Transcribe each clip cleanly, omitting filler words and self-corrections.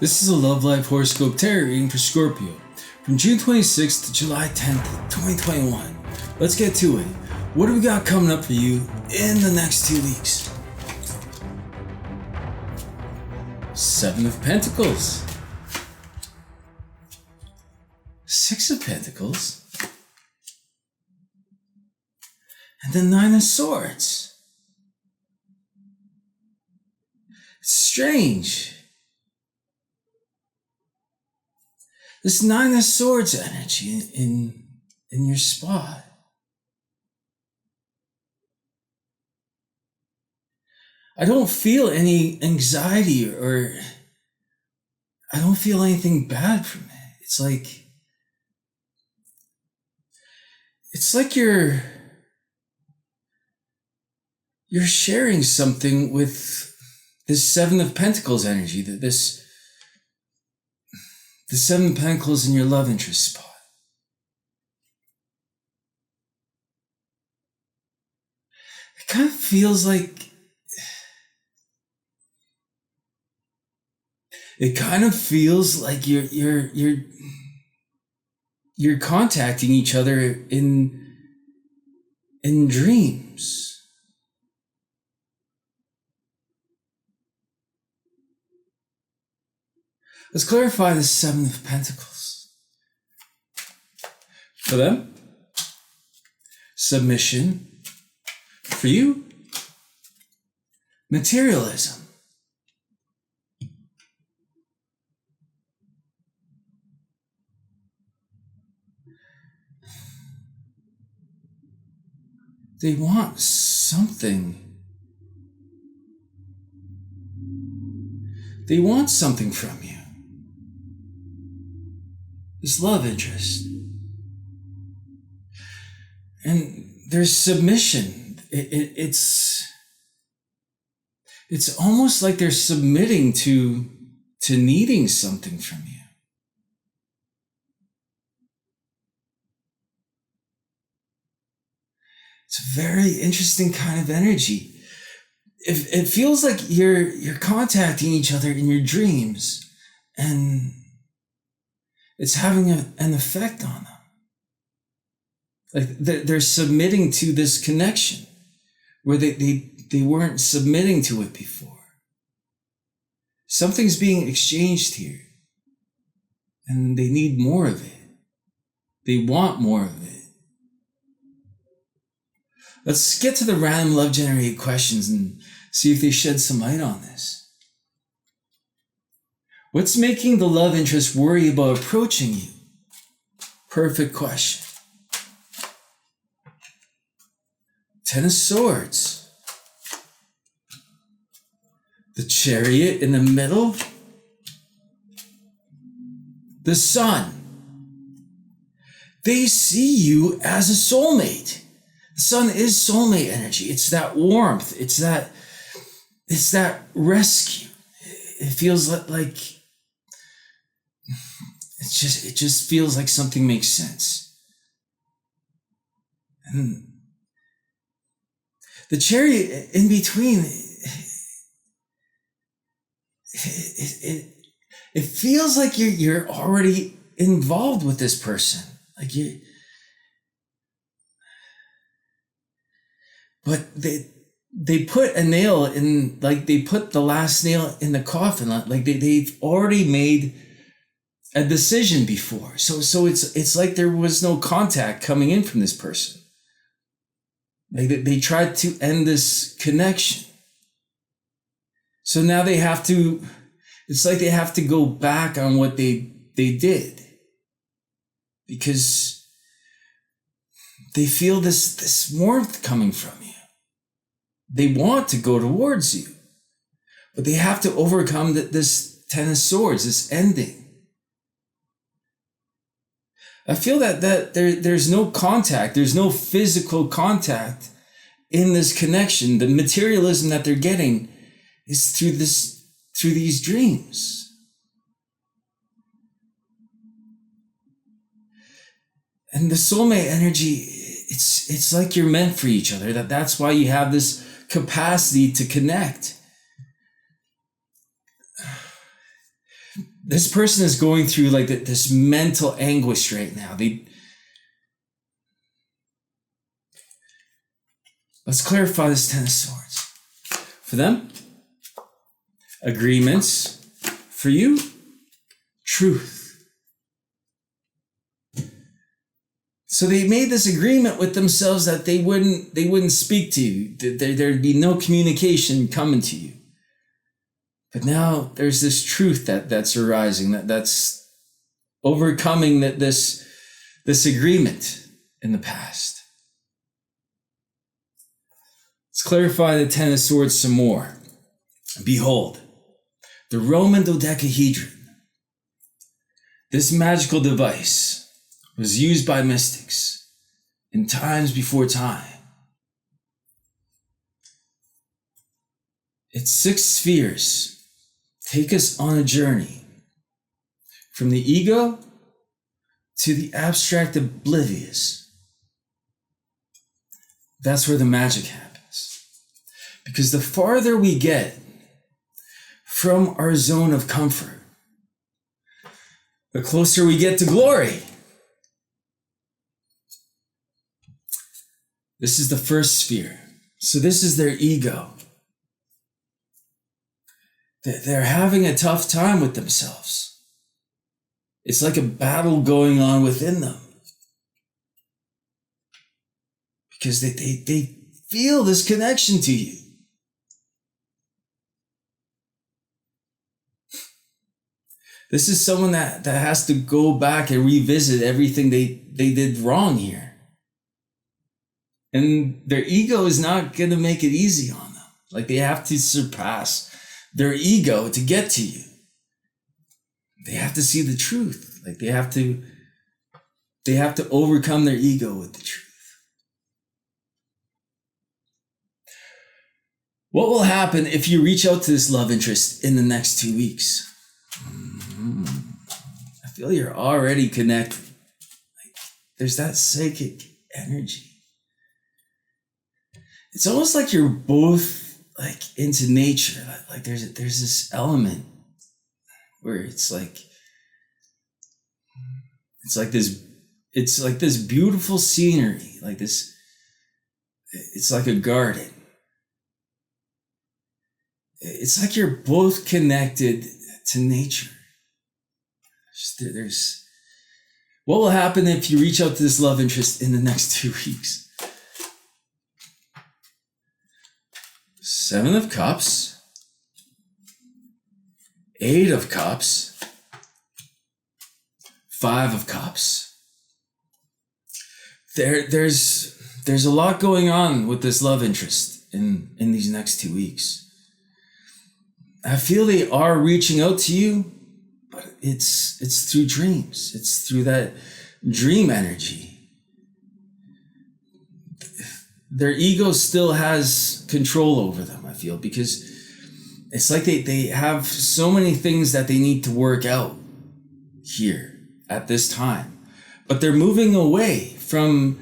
This is a Love Life Horoscope Tarot reading for Scorpio from June 26th to July 10th, 2021. Let's get to it. What do we got coming up for you in the next 2 weeks? Seven of Pentacles. Six of Pentacles. And the Nine of Swords. It's strange. This Nine of Swords energy in your spot. I don't feel any anxiety or I don't feel anything bad from it. It's like you're sharing something with this Seven of Pentacles energy, the Seven of Pentacles in your love interest spot. It kind of feels like you're contacting each other in dreams. Let's clarify the Seven of Pentacles. For them, submission. For you, materialism. They want something. They want something from you. This love interest. And there's submission. It's almost like they're submitting to needing something from you. It's a very interesting kind of energy. It feels like you're contacting each other in your dreams, and it's having an effect on them. Like they're submitting to this connection where they weren't submitting to it before. Something's being exchanged here, and they need more of it. They want more of it. Let's get to the random love-generated questions and see if they shed some light on this. What's making the love interest worry about approaching you? Perfect question. Ten of Swords. The Chariot in the middle. The Sun. They see you as a soulmate. The Sun is soulmate energy. It's that warmth. It's that rescue. It feels like it just feels like something makes sense. And the Chariot in between, it feels like you're already involved with this person. Like you. But they put a nail in, like they put the last nail in the coffin. Like they've already made a decision before. So it's like there was no contact coming in from this person. Like they tried to end this connection. So now it's like they have to go back on what they did. Because they feel this warmth coming from you. They want to go towards you, but they have to overcome this Ten of Swords, this ending. I feel that there's no contact, there's no physical contact in this connection. The materialism that they're getting is through these dreams. And the soulmate energy, it's like you're meant for each other. That's why you have this capacity to connect. This person is going through like this mental anguish right now. Let's clarify this Ten of Swords. For them, agreements. For you, truth. So they made this agreement with themselves that they wouldn't speak to you. There'd be no communication coming to you. But now there's this truth that's arising, that's overcoming this agreement in the past. Let's clarify the Ten of Swords some more. Behold, the Roman dodecahedron. This magical device was used by mystics in times before time. Its 6 spheres take us on a journey from the ego to the abstract oblivious. That's where the magic happens. Because the farther we get from our zone of comfort, the closer we get to glory. This is the first sphere. So this is their ego. They're having a tough time with themselves. It's like a battle going on within them. Because they feel this connection to you. This is someone that has to go back and revisit everything they did wrong here. And their ego is not going to make it easy on them. Like they have to surpass their ego to get to you. They have to see the truth. Like they have to overcome their ego with the truth. What will happen if you reach out to this love interest in the next 2 weeks? I feel you're already connected. Like there's that psychic energy. It's almost like you're both like into nature. Like there's this element where it's like this beautiful scenery, like this, it's like a garden. It's like you're both connected to nature. There's what will happen if you reach out to this love interest in the next 2 weeks? 7 of Cups, 8 of Cups, 5 of Cups. There's a lot going on with this love interest in these next 2 weeks. I feel they are reaching out to you, but it's through dreams. It's through that dream energy. Their ego still has control over them, I feel, because it's like they have so many things that they need to work out here at this time. But they're moving away from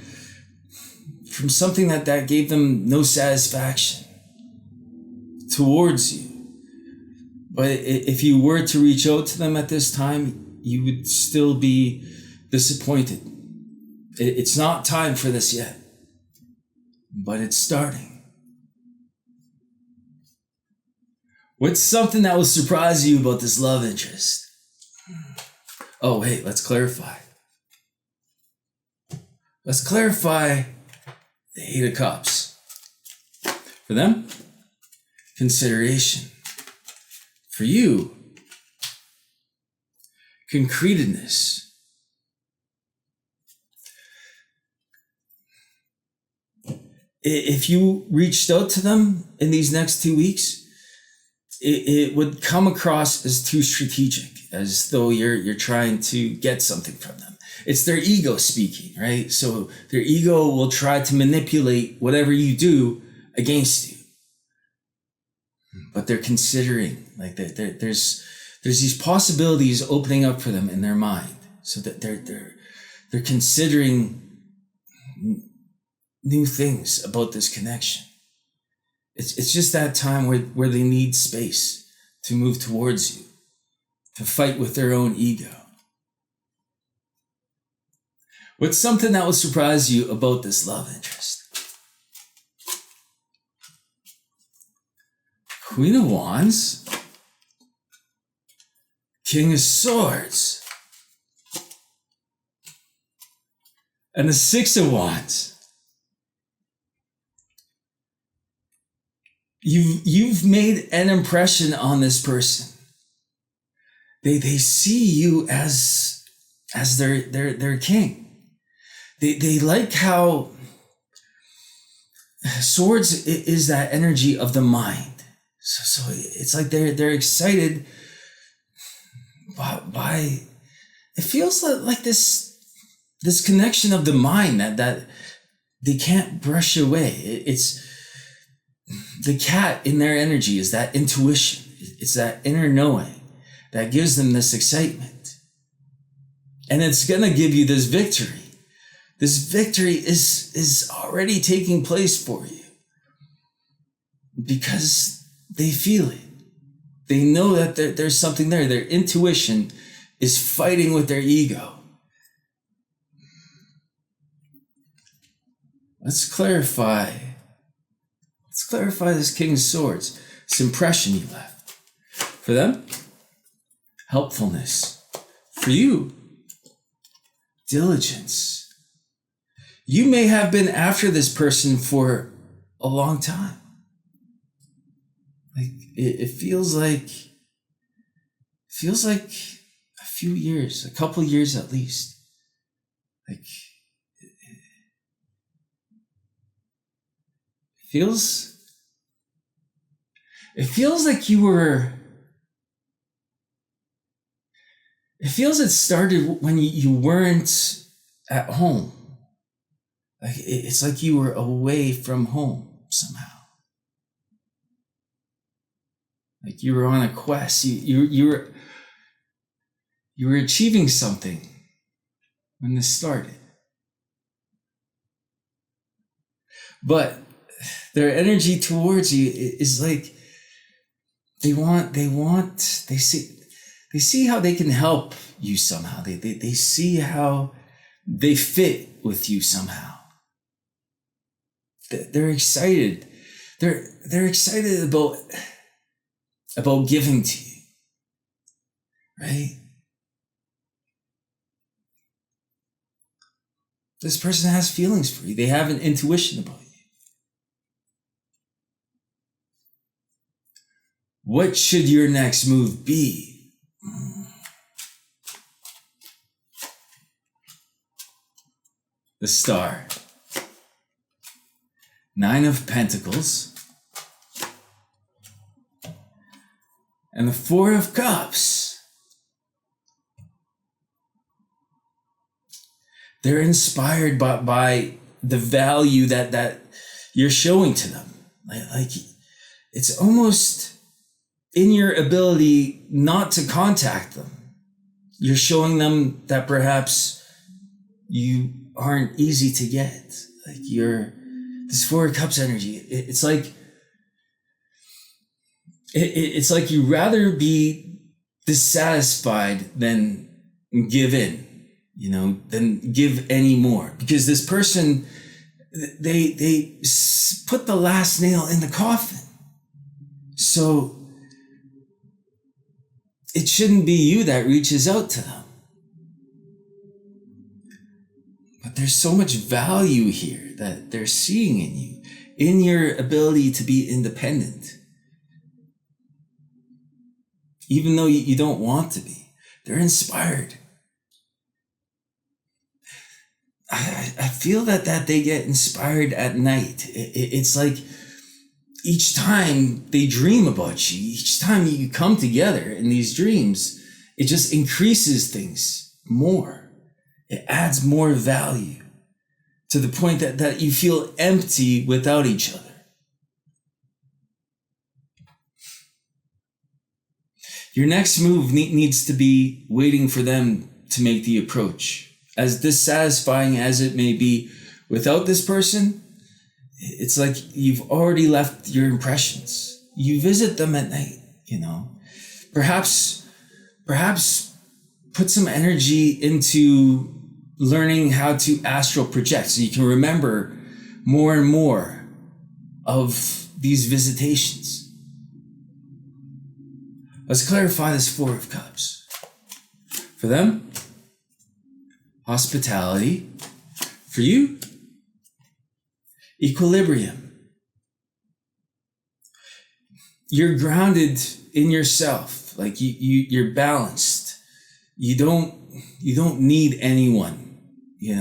something that gave them no satisfaction towards you. But if you were to reach out to them at this time, you would still be disappointed. It's not time for this yet. But it's starting. What's something that will surprise you about this love interest? Oh, hey, let's clarify. Let's clarify the 8 of Cups. For them, consideration. For you, concretedness. If you reached out to them in these next 2 weeks, it would come across as too strategic, as though you're trying to get something from them. It's their ego speaking, right? So their ego will try to manipulate whatever you do against you. but they're considering, like there's these possibilities opening up for them in their mind, so that they're considering new things about this connection. It's just that time where they need space to move towards you, to fight with their own ego. What's something that will surprise you about this love interest? Queen of Wands, King of Swords, and the Six of Wands. You've made an impression on this person. They see you as their king. They like how swords is that energy of the mind. So it's like they're excited by it feels like this connection of the mind that they can't brush away. It's the cat in their energy is that intuition. It's that inner knowing that gives them this excitement. And it's going to give you this victory. This victory is already taking place for you because they feel it. They know that there's something there. Their intuition is fighting with their ego. Let's clarify this King of Swords, this impression you left. For them, helpfulness. For you, diligence. You may have been after this person for a long time. Like it feels like a few years, a couple years at least. Like it feels like you were. It feels it started when you weren't at home. Like it's like you were away from home somehow. Like you were on a quest. You were achieving something when this started. But their energy towards you is like they see how they can help you somehow. They see how they fit with you somehow. They're excited. They're excited about giving to you, right? This person has feelings for you. They have an intuition about you. What should your next move be? The Star. 9 of Pentacles. And the 4 of Cups. They're inspired by the value that you're showing to them. Like it's almost in your ability not to contact them. You're showing them that perhaps you aren't easy to get. Like this 4 of Cups energy. It's like it's like you'd rather be dissatisfied than give in, than give any more. Because this person, they put the last nail in the coffin. So it shouldn't be you that reaches out to them. But there's so much value here that they're seeing in you, in your ability to be independent. Even though you don't want to be, they're inspired. I feel that they get inspired at night. It's like each time they dream about you, each time you come together in these dreams, it just increases things more. It adds more value to the point that you feel empty without each other. Your next move needs to be waiting for them to make the approach. As dissatisfying as it may be without this person, it's like you've already left your impressions. You visit them at night, Perhaps put some energy into learning how to astral project so you can remember more and more of these visitations. Let's clarify this Four of Cups. For them, hospitality. For you, equilibrium. You're grounded in yourself. Like you're balanced. You don't need anyone. You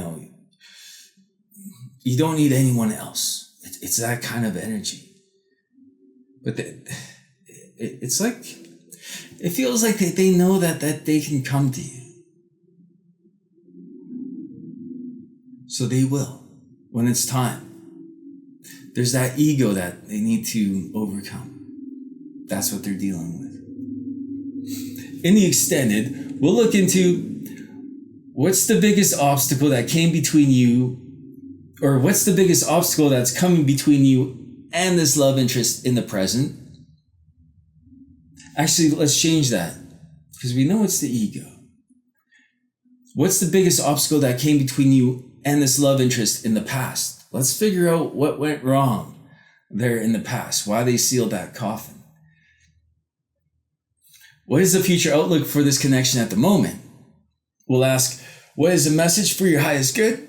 don't need anyone else. It's that kind of energy. But it's like, it feels like they know that they can come to you. So they will, when it's time. There's that ego that they need to overcome. That's what they're dealing with. In the extended, we'll look into what's the biggest obstacle that came between you, or what's the biggest obstacle that's coming between you and this love interest in the present. Actually, let's change that, because we know it's the ego. What's the biggest obstacle that came between you and this love interest in the past? Let's figure out what went wrong there in the past, why they sealed that coffin. What is the future outlook for this connection at the moment? We'll ask, what is the message for your highest good?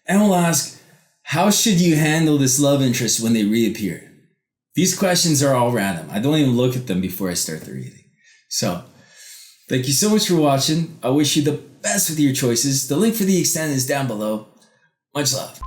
And we'll ask, how should you handle this love interest when they reappear? These questions are all random. I don't even look at them before I start the reading. So, thank you so much for watching. I wish you the best with your choices. The link for the extended is down below. Much love.